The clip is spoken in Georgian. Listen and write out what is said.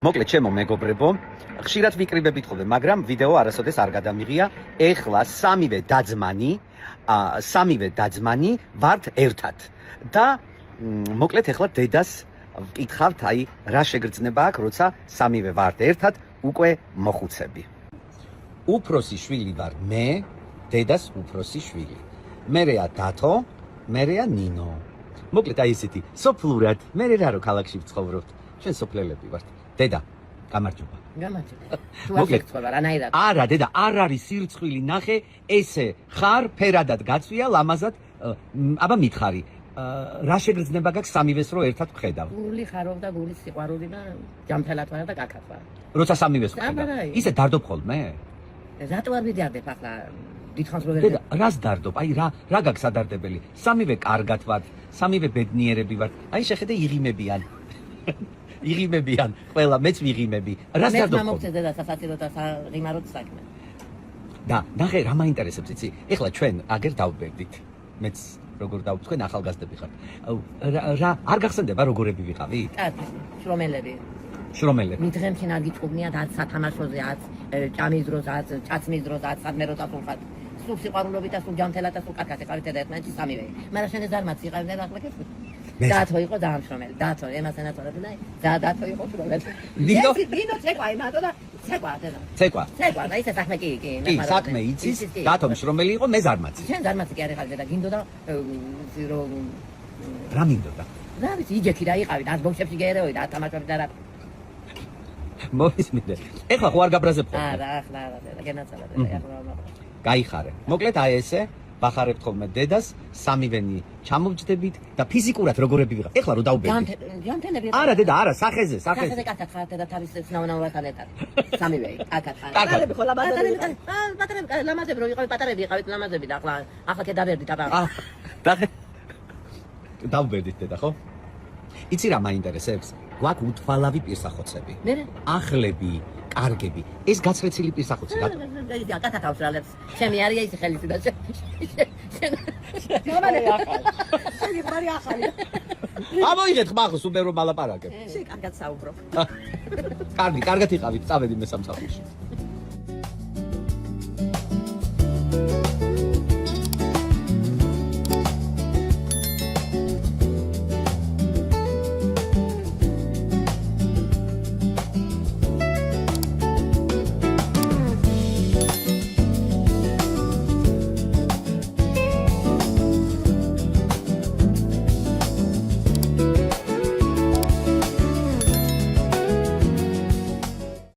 მოკლედ ჩემო მეგობრებო, ხშირად ვიკრიბებით ხოლმე, მაგრამ ვიდეო არასოდეს არ გადამიღია. ეხლა სამივე დაძმანი ვართ ერთად. და მოკლედ ეხლა დედას ვკითხავთ, აი რა შეგრძნება აქვს, როცა სამივე ვართ ერთად, უკვე მოხუცები. უფროსი შვილი ვარ მე, დედას უფროსი შვილი. მერეა დათო, მერეა ნინო. მოკლედ აი ესეთი სოფლურად, მე რა რო ქალაქში ვცხოვრობთ. ჩვენ სოფლელები ვართ. დედა, გამარჯობა. გამარჯობა. თუ აქ ვცხოვრობ, რანაირად? არა, დედა, არ არის სირცხვილი ნახე, ესე ხარ ფერადად გაცვია, ლამაზად, აბა მითხარი. რა შეგრძნება გაქვს სამივეს რო ერთად ვხედავ? გული ხარობ და გულის სიყვარული და ჯამთელად ვარ და კაკად ვარ. როცა სამივეს ვხედავ. ისე დარდობ ხოლმე? რატო არ ვიდარდებ ახლა? დიდხანს რო ვერ დედა, რას დარდობ? აი რა გაქვს ადარდებელი? სამივე კარგად ვართ, სამივე ბედნიერები ვართ. აი შეხედე იღიმებიან. იღიმებიან, ყველა მეც ვიღიმები. რას დარდობ? მე მომწე დედა სასაცილო და ღიმაროთ საქმე. და ნახე რა მაინტერესებს იცი? ეხლა ჩვენ აგერ დავბერდით. მეც როგორ თქვენ ახალგაზრდები ხართ. რა არ გახსენდება როგორები ვიყავით? კაცი, შრომელები. შრომელები. მიდღემში არ გიწყობნიათ ათ სათამაშოზე, ათ ჭამის დროს, ათ ჭაცმის დროს, ათ სადმერო წასულხათ. სულ სიყვარულობით და სულ ჯანმრთელად და სულ კაკად ეყავით ერთმანეთში სამივე. მაგრამ შენ ზარმაც იყავდნენ ახლა კეთილი. დათო იყო ძალიან შრომელი. დათო ემასენა წორები და დათო იყო შრომელი. ნინო ცეკვა იმათო და ცეკვა დედა. ცეკვა. ცეკვა და ისე საქმე კი. კი, საქმე იცის, დათომ შრომელი იყო, მე ზარმაცი. შენ ზარმაცი კი არ იყავი და გინდოდა რომ რა მინდოდა? რა ვიცი, იჯექი რა იყავი, და ბოქსებში გერეოი და თამაშობდი და რა. მოისმინე. ეხლა ხო არ გაბრაზებ ხოლმე? არა, ახლა არა, გენაცალა და ახლა გაიხარე. მოკლედ აი ესე ვახარებთ ხოლმე დედას, სამივენი ჩამოვჯდებით და ფიზიკურად როგორები ვიღავ. ეხლა რო დავბერდი. ჯანმრთელები. არა დედა, არა, სახეზე. სახეზე კაცად ხარ და თავის ცნაუნავასთან ერთად. სამივე კაცად ხარ. პატარები ხო ლამაზები. პატარები, ლამაზები რო იყავით, პატარები იყავით, ლამაზები და ახლა კედავერდით აბა. დავბერდით დედა, ხო? იცი რა მაინტერესებს? გვაქვს უთვალავი პირსახოცები. მე? ახლები, კარგები. ეს გაცრეცილი პირსახოცი რა? კაცად ავსრალებს. ჩემი არია ის ხელისი და შენ. შენ ახალი. ამოიღეთ ხმახოს უბერო მალაპარაკებ. შენ კარგად საუბრობ. კარგი, კარგად იყავით, წავედი მე სამსახურში.